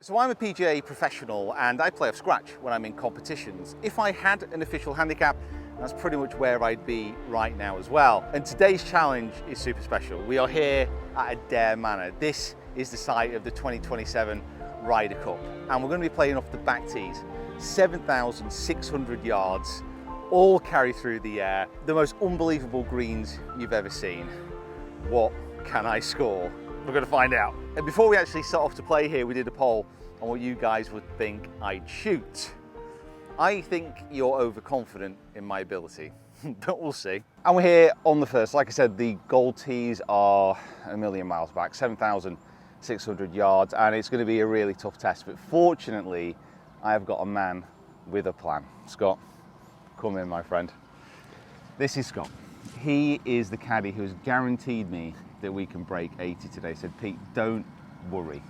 So I'm a PGA professional and I play off scratch when I'm in competitions. If I had an official handicap, that's pretty much where I'd be right now as well. And today's challenge is super special. We are here at Adare Manor. This is the site of the 2027 Ryder Cup. And we're going to be playing off the back tees, 7,600 yards, all carry through the air. The most unbelievable greens you've ever seen. What can I score? We're going to find out. And before we actually set off to play here, we did a poll on what you guys would think I'd shoot. I think you're overconfident in my ability, but we'll see. And we're here on the first. Like I said, the gold tees are a million miles back, 7,600 yards, and it's going to be a really tough test. But fortunately, I have got a man with a plan. Scott, come in, my friend. This is Scott. He is the caddy who has guaranteed me that we can break 80 today. Said, Pete, don't worry.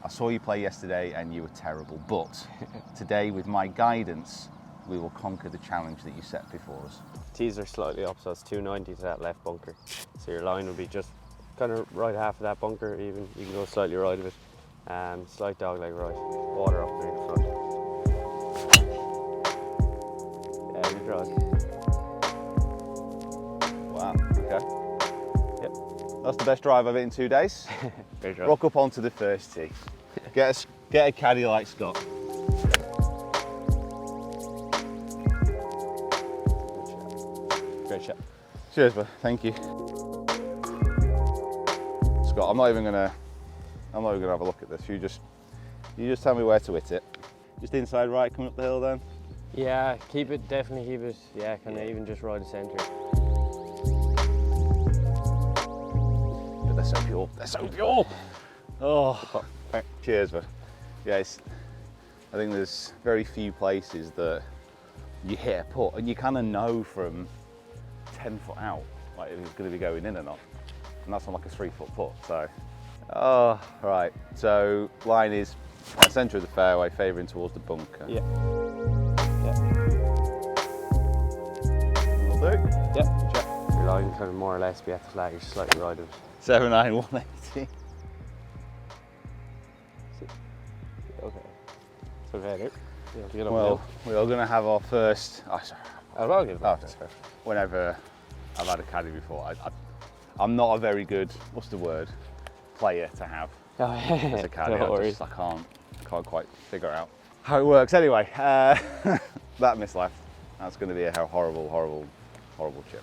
I saw you play yesterday and you were terrible, but today with my guidance, we will conquer the challenge that you set before us. Tees are slightly up, so it's 290 to that left bunker. So your line will be just kind of right half of that bunker even. You can go slightly right of it. Slight dogleg right. Water up near the front. Yeah, you draw it. Wow, okay. Yep. That's the best drive I've hit in 2 days. Great draw. Rock up onto the first tee. Get a caddy like Scott. Great shot. Cheers, bud. Thank you. Scott, I'm not even gonna have a look at this. You just tell me where to hit it. Just inside right, coming up the hill then. Yeah, definitely keep it. Yeah, kind of even just right of centre. They're so pure. They're so pure. Oh, cheers, bud. Yeah, I think there's very few places that you hit a putt and you kind of know from 10 foot out like if it's going to be going in or not, and that's on like a 3 foot putt. So, oh, right. So line is centre of the fairway, favouring towards the bunker. Yeah. Yeah. Will do. Yeah. Check. Your line kind of more or less be at the flag, you're slightly right of it. 79180. Okay. It's okay, dude. Yeah, to get up Well, we are going to have our first. Oh, sorry. I'll give that. Whenever I've had a caddy before, I'm not a very good, what's the word, player to have as a caddy. I can't quite figure out how it works. Anyway, that miss left. That's going to be a horrible, horrible, horrible chip.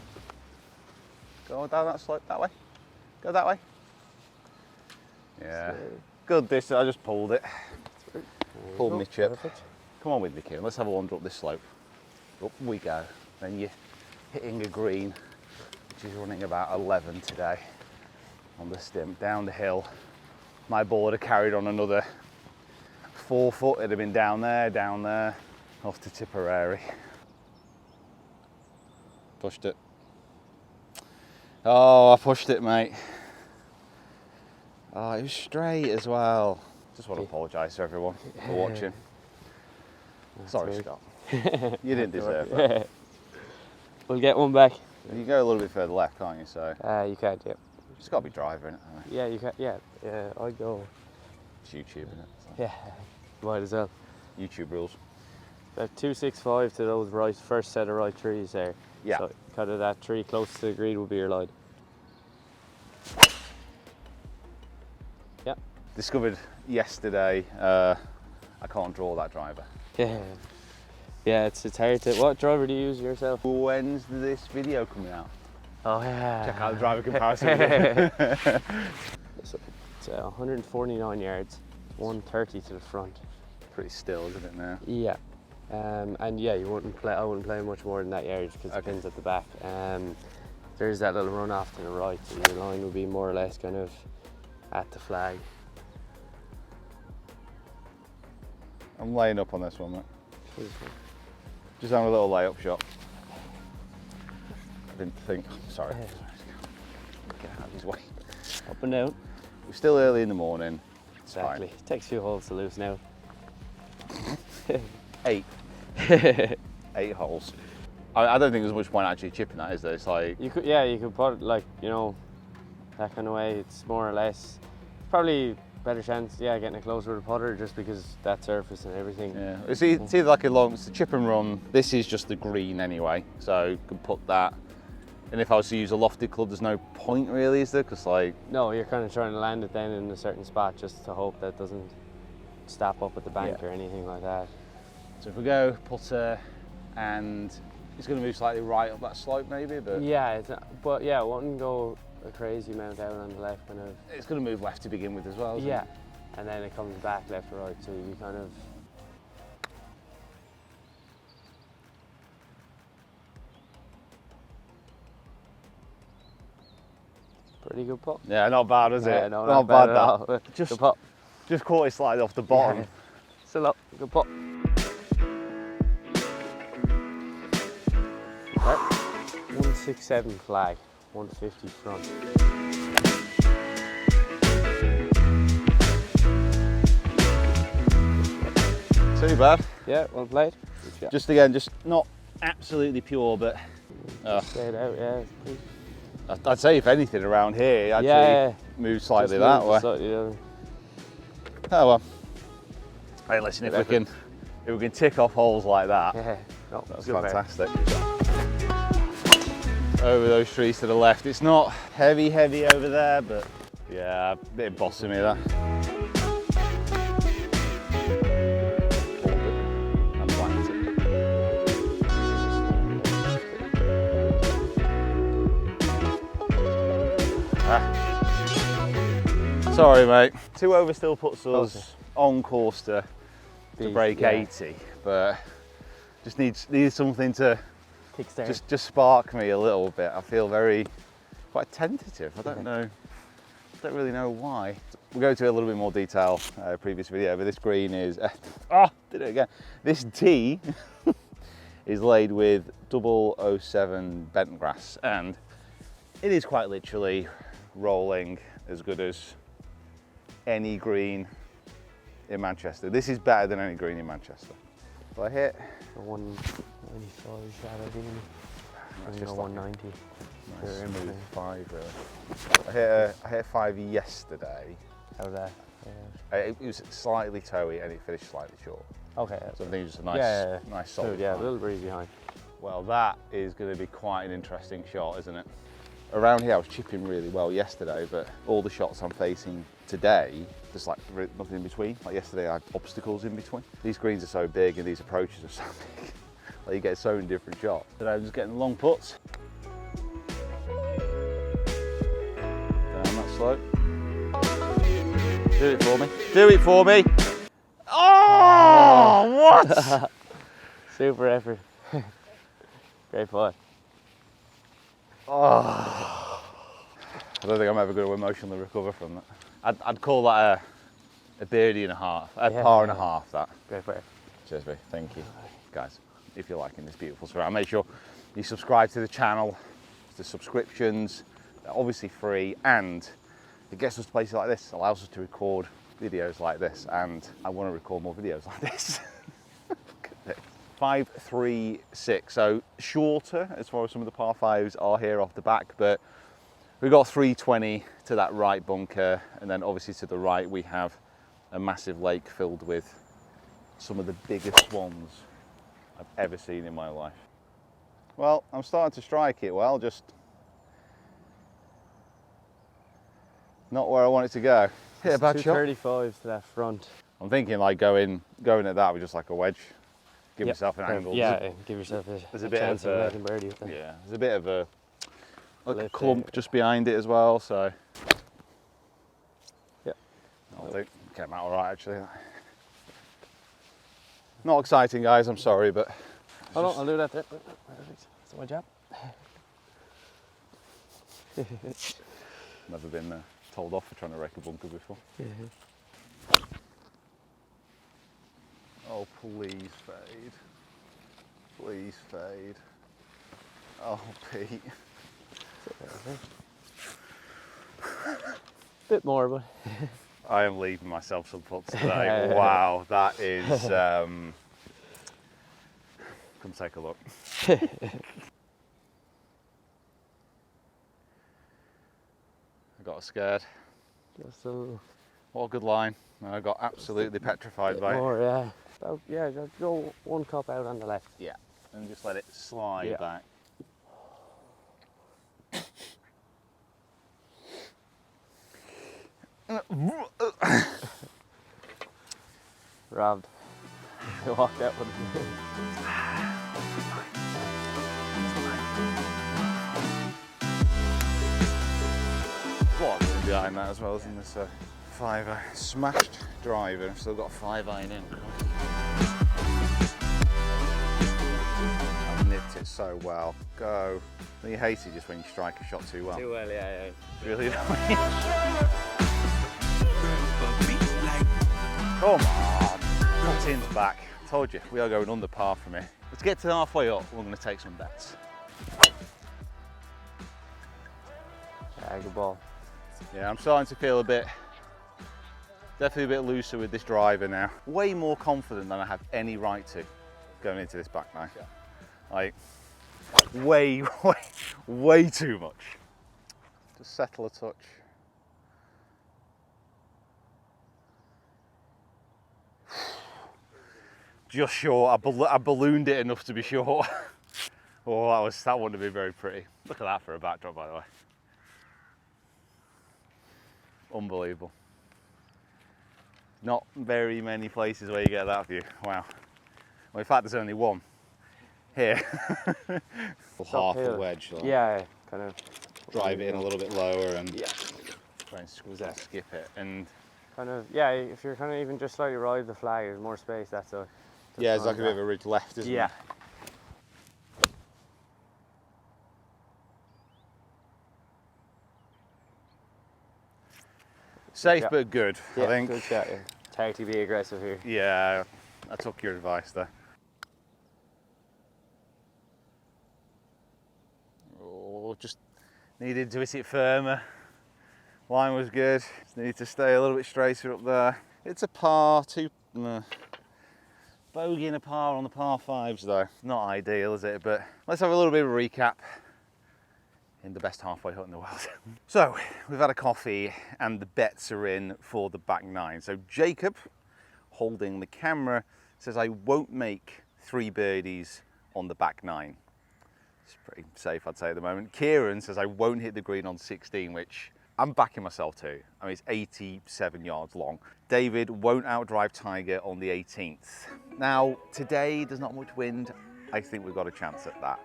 Go down that slope that way. Go that way. Yeah. Good distance. I just pulled it. Pulled my chip. Perfect. Come on with me, Kieran. Let's have a wander up this slope. Up we go. Then you're hitting a green, which is running about 11 today on the stimp. Down the hill. My ball would have carried on another 4 foot. It'd have been down there, off to Tipperary. Pushed it. Oh, I pushed it, mate. Oh, it was straight as well. Just want to apologise to everyone for watching. Sorry, Scott. You didn't deserve that. We'll get one back. You can go a little bit further left, can't you? So You can't, yeah. it's got to be driver, innit? Yeah, you can. Yeah, I'd go. It's YouTube, isn't it? So Yeah, might as well. YouTube rules. About 265 to those right, first set of right trees there. Yeah. So kind of that tree close to the green will be your line. Yeah. Discovered yesterday, I can't draw that driver. Yeah. Yeah, it's hard to. What driver do you use yourself? When's this video coming out? Oh yeah. Check out the driver comparison video. So it's 149 yards, 130 to the front. Pretty still, isn't it now? Yeah. And yeah, I wouldn't play much more than that yardage because the pin's at the back. There's that little run off to the right, so your line will be more or less kind of at the flag. I'm laying up on this one, mate. Just having a little layup shot. I didn't think. Sorry. Get out of his way. Up and down. We're still early in the morning. It's Exactly. fine. Takes a few holes to loosen out. 8. 8 holes. I don't think there's much point actually chipping that, is there? It's like You could, yeah, you could put it like, you know, that kind of way. It's more or less probably better chance, yeah, getting it closer to the putter just because that surface and everything. Yeah, it's either like it's a chip and run. This is just the green anyway, so you can put that. And if I was to use a lofted club, there's no point really, is there? Because like... No, you're kind of trying to land it then in a certain spot just to hope that it doesn't step up at the bank or anything like that. So if we go putter, and it's going to move slightly right up that slope maybe, but... Yeah, but yeah, it wouldn't go a crazy amount out on the left kind of. It's going to move left to begin with as well, isn't Yeah, it? and then it comes back left to right, so you kind of... Pretty good putt. Yeah, not bad, is it? Yeah, no, not bad at that. all. Just Good putt. Just caught it slightly off the bottom. Yeah. Still up, good putt. Right. 167 flag, 150 front. Too bad. Yeah, well played. Just again, just not absolutely pure, but Stayed out, yeah. I'd say if anything around here, it actually moves slightly that way. Oh well. Hey, listen, if we can tick off holes like that, no, that's good fantastic. Over those trees to the left. It's not heavy over there, but yeah, a bit of bossing me that. And whacked it. Sorry, mate. 2 over still puts us on course to break 80, but just needs something to just spark me a little bit. I feel quite tentative. I don't really know why. We'll go into a little bit more detail previous video, but this green is did it again. This tee is laid with 007 bent grass, and it is quite literally rolling as good as any green in Manchester. This is better than any green in Manchester. So I hit a 195 shadow, didn't you? That's just 190. Nice smooth 5 really. I hit a 5 yesterday. How was that? It was slightly toey and it finished slightly short. Okay. So I think it was just a nice solid. Smooth, yeah, a little breeze behind. Well, that is going to be quite an interesting shot, isn't it? Around here I was chipping really well yesterday, but all the shots I'm facing today, there's like nothing in between. Like yesterday I had obstacles in between. These greens are so big and these approaches are so big. Like you get so many different shots. Today I'm just getting long putts. Down that slope. Do it for me. Do it for me. Oh, what? Super effort. Great putt. Oh. I don't think I'm ever going to emotionally recover from that. I'd call that a birdie and a half, par and a half, that. Great putt. Cheers, mate. Thank you. Guys, if you're liking this beautiful surround, make sure you subscribe to the channel. The subscriptions, they're obviously free, and it gets us to places like this, allows us to record videos like this, and I want to record more videos like this. Look at this. 5-3-6, so shorter as far as some of the par 5s are here off the back, but we've got 320 to that right bunker, and then obviously to the right we have a massive lake filled with some of the biggest swans I've ever seen in my life. Well, I'm starting to strike it well, just not where I want it to go. Hit a bad shot. 235 to that front. I'm thinking like going at that with just like a wedge. Give yourself an angle. Yeah, give yourself a chance of making birdie with that. Yeah, there's a bit of a clump just behind it as well, so. Yeah. I think it came out all right actually. Not exciting, guys, I'm sorry, but. Hold on, I'll do that there. Perfect. That's my job. Never been told off for trying to wreck a bunker before. Oh, please fade. Please fade. Oh, Pete. Bit more, but. I am leaving myself some putts today. Wow, that is. Come take a look. I got scared. Just a little What a good line. I got absolutely petrified by it. More, yeah. Yeah, just go one cup out on the left. Yeah, and just let it slide back. Robbed. I walked out with it. What's behind that as well, isn't this a 5-iron? Smashed driver, I've still got a 5-iron in. I've nipped it so well. Go. You hate it just when you strike a shot too well. Too well, yeah. It's really annoying. Come on. Cut in's back. Told you, we are going under par from here. Let's get to halfway up, we're going to take some bets. Yeah, good ball. Yeah, I'm starting to feel definitely a bit looser with this driver now. Way more confident than I have any right to going into this back nine. Yeah. Like, way too much. Just settle a touch. Just short. I ballooned it enough to be short. Oh, that wouldn't have been very pretty. Look at that for a backdrop, by the way. Unbelievable. Not very many places where you get that view. Wow. Well, in fact, there's only one here. Half the wedge. Like. Yeah, kind of. Drive it in a little bit lower and try and skip it. And kind of, yeah, if you're kind of even just slightly right of the flag, there's more space that side. Yeah, it's like a bit of a ridge left, isn't it? Yeah. Safe but good, I think. Good shot, yeah. It's hard to be aggressive here. Yeah, I took your advice there. Oh, just needed to hit it firmer. Line was good. Just needed to stay a little bit straighter up there. It's a par, bogey and a par on the par 5s though. Not ideal, is it? But let's have a little bit of a recap in the best halfway hut in the world. So we've had a coffee and the bets are in for the back nine. So Jacob, holding the camera, says I won't make 3 birdies on the back nine. It's pretty safe, I'd say, at the moment. Kieran says I won't hit the green on 16, which I'm backing myself to. I mean, it's 87 yards long. David won't outdrive Tiger on the 18th. Now, today there's not much wind. I think we've got a chance at that.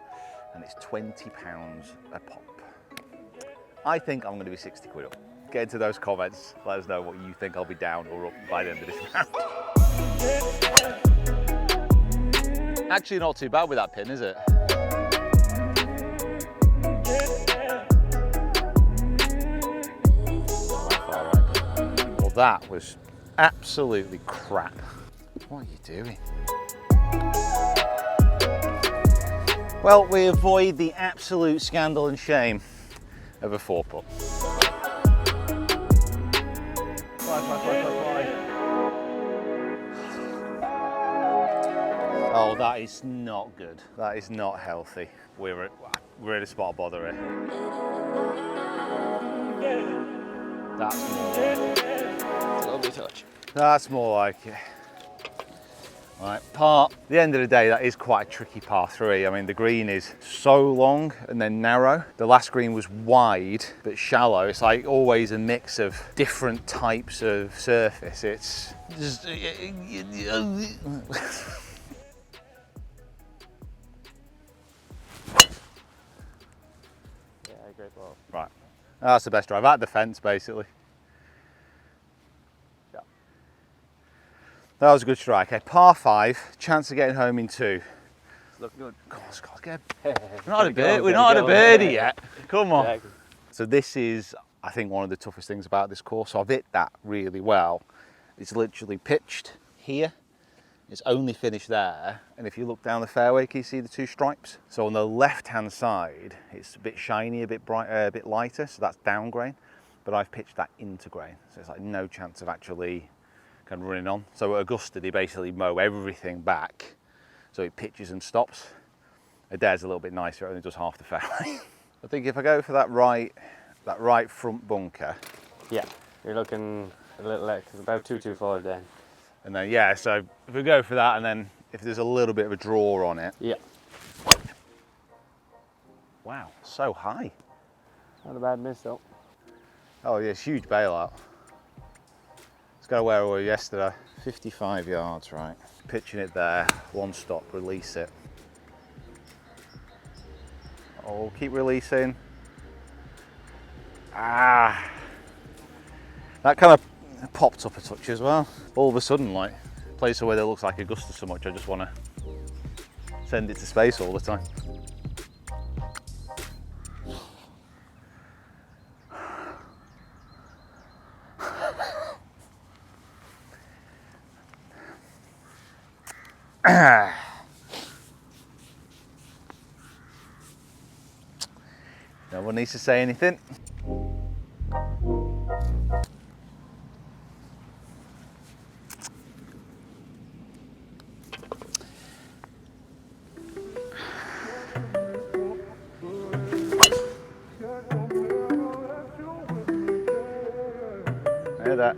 And it's £20 a pop. I think I'm going to be 60 quid up. Get into those comments. Let us know what you think I'll be down or up by the end of this round. Actually, not too bad with that pin, is it? Well, that was absolutely crap. What are you doing? Well, we avoid the absolute scandal and shame of a 4-putt. Oh, that is not good. That is not healthy. We're in a spot of bother here. That's more like it. It's a lovely touch. That's more like it. Right, at the end of the day, that is quite a tricky par 3. I mean, the green is so long and then narrow. The last green was wide but shallow. It's like always a mix of different types of surface. It's just... Yeah, great ball. Right, that's the best drive. At the fence, basically. That was a good strike. Okay, par 5, chance of getting home in 2. It's looking good. Come on, Scott, we're not at a birdie yet. Come on. Exactly. So this is, I think, one of the toughest things about this course. So I've hit that really well. It's literally pitched here. It's only finished there. And if you look down the fairway, can you see the 2 stripes? So on the left-hand side, it's a bit shiny, a bit bright, a bit lighter. So that's down grain. But I've pitched that into grain. So it's like no chance of actually kind of running on. So at Augusta, they basically mow everything back, so it pitches and stops. Adare's a little bit nicer, it only does half the fairway. I think if I go for that right front bunker. Yeah, you're looking A little less, about 225 then. And then, yeah, so if we go for that, and then if there's a little bit of a draw on it. Yeah. Wow, so high. Not a bad miss though. Oh yeah, it's huge bailout. Let's go where we were yesterday. 55 yards, right. Pitching it there, one stop, release it. Oh, keep releasing. Ah. That kind of popped up a touch as well. All of a sudden, like, place where it looks like Augusta so much, I just want to send it to space all the time. No one needs to say anything. Hear that?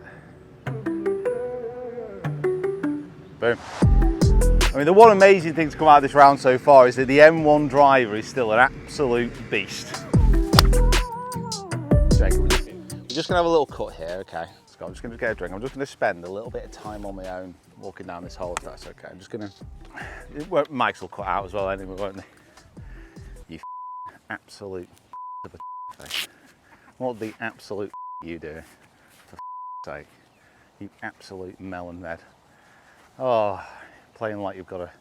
Boom. I mean, the one amazing thing to come out of this round so far is that the M1 driver is still an absolute beast. We're just gonna have a little cut here, okay? Let's go. I'm just gonna get a drink. I'm just gonna spend a little bit of time on my own walking down this hole, if that's okay. I'm just gonna, Mike's will cut out as well anyway, won't they? You absolute of a face. What the absolute you do, for sake? You absolute melon head. Oh, playing like you've got a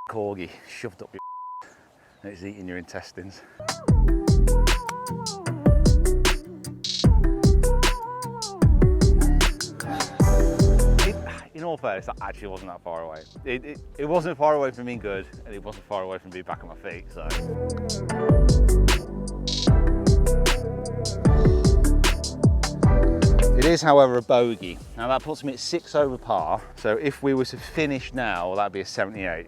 corgi shoved up your and it's eating your intestines. In all fairness, that actually wasn't that far away. It wasn't far away from being good, and it wasn't far away from being back on my feet, so. It is, however, a bogey. Now that puts me at 6 over par, so if we were to finish now, well, that'd be a 78,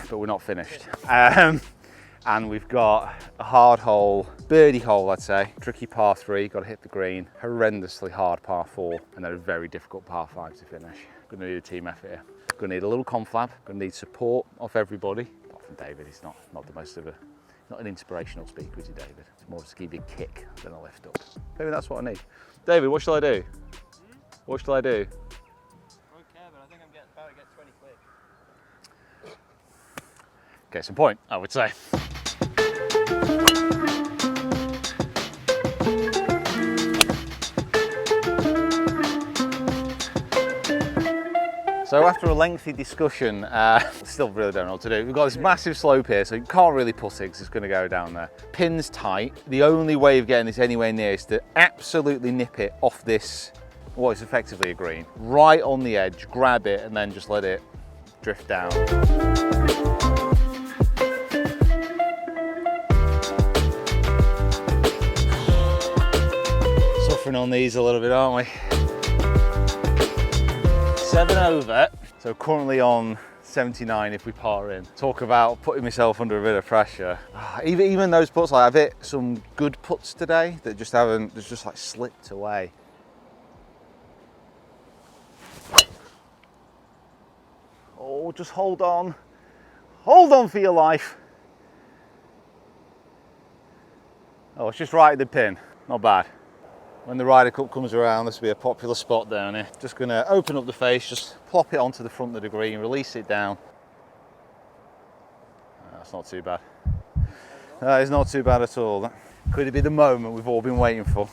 but we're not finished. And we've got a hard hole, birdie hole, I'd say. Tricky par 3, got to hit the green. Horrendously hard par 4, and then a very difficult par 5 to finish. Gonna need a team effort here. Gonna need a little conflab, gonna need support off everybody. Apart from David, he's not the most of a, not an inspirational speaker, is he, David? It's more just give you a kick than a lift up. Maybe that's what I need. David, what shall I do? What shall I do? I don't care, but I think I'm about to get 20 quick. Case in point, I would say. So after a lengthy discussion, still really don't know what to do. We've got this massive slope here, so you can't really put it because it's going to go down there. Pin's tight. The only way of getting this anywhere near is to absolutely nip it off this, what is effectively a green, right on the edge, grab it, and then just let it drift down. Suffering on these a little bit, aren't we? 7 over, so currently on 79 if we par in. Talk about putting myself under a bit of pressure. Even those putts, like I've hit some good putts today that just haven't, just like slipped away. Oh, just hold on. Hold on for your life. Oh, it's just right at the pin, not bad. When the Ryder Cup comes around, this will be a popular spot down here. Just gonna open up the face, just plop it onto the front of the green, release it down. That's not too bad. That is not too bad at all. That could be the moment we've all been waiting for.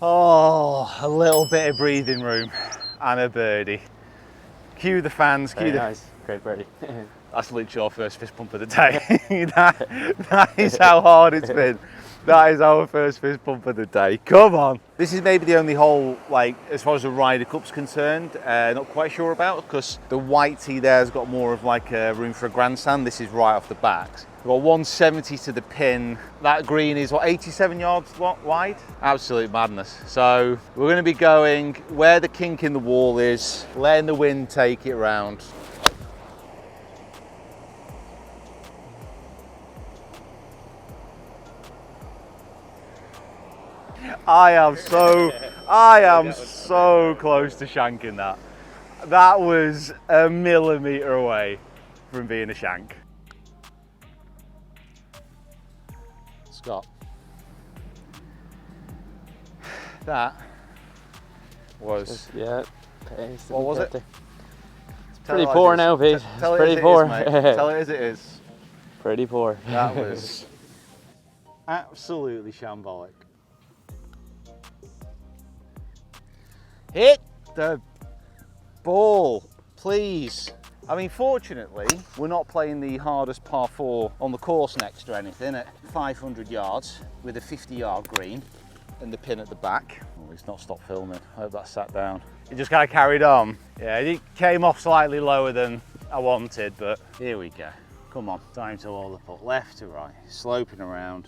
Oh, a little bit of breathing room and a birdie. Cue the fans, cue the... Nice, great birdie. That's literally our first fist pump of the day. that is how hard it's been. That is our first fist pump of the day. Come on. This is maybe the only hole, like, as far as the Ryder Cup's concerned, not quite sure about, because the white tee there has got more of like a room for a grandstand. This is right off the back. We've got 170 to the pin. That green is, what, 87 yards wide? Absolute madness. So we're going to be going where the kink in the wall is, letting the wind take it round. I am so close to shanking that. That was a millimetre away from being a shank. Scott, that was, yeah. what was it? Pretty poor now, Pete. Tell it pretty as poor. it is, mate. Tell it as it is. Pretty poor. That was absolutely shambolic. Hit the ball, please. I mean, fortunately, we're not playing the hardest par 4 on the course next or anything at 500 yards with a 50-yard green and the pin at the back. Oh, he's not stopped filming. I hope that sat down. It just kind of carried on. Yeah, it came off slightly lower than I wanted, but here we go. Come on, time to roll the putt left to right, sloping around.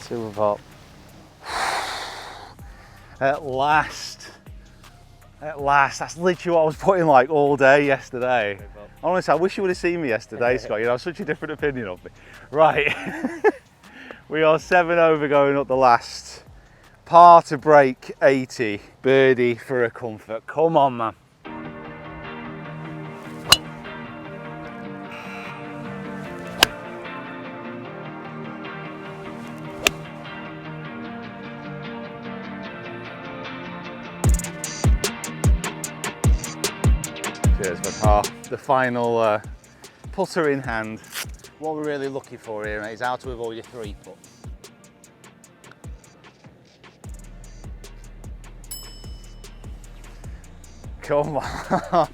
Super pop. At last, that's literally what I was putting like all day yesterday. Honestly, I wish you would have seen me yesterday, Scott. You know, I have such a different opinion of me. Right, we are 7 over going up the last. Par to break 80, birdie for a comfort. Come on, man. Cheers, my par. The final putter in hand. What we're really looking for here, mate, is how to avoid a 3-putt. Come on.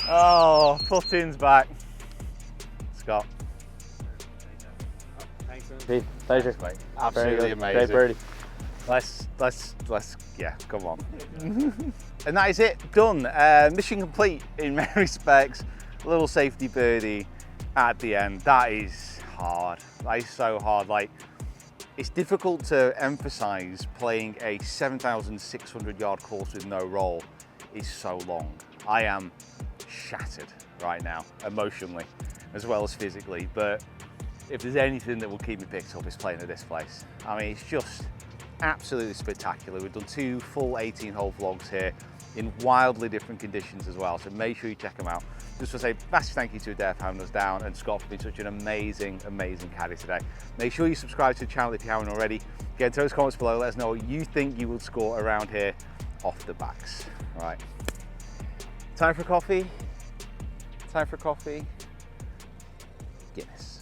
Oh, putting's back. Scott. Thanks, Pete. Pleasure. Mate. Absolutely amazing. Great birdie. Let's, yeah, come on. And that is it, done. Mission complete in many respects. A little safety birdie at the end. That is hard. That is so hard. Like, it's difficult to emphasize playing a 7,600 yard course with no roll is so long. I am shattered right now, emotionally as well as physically, but if there's anything that will keep me picked up, it's playing at this place. I mean, it's just absolutely spectacular. We've done 2 full 18-hole vlogs here in wildly different conditions as well, so make sure you check them out. Just want to say massive thank you to Adare for having us down and Scott for being such an amazing caddy today. Make sure you subscribe to the channel if you haven't already. Get into those comments below, let us know what you think you will score around here off the backs. All right, time for coffee. Time for coffee. Guinness.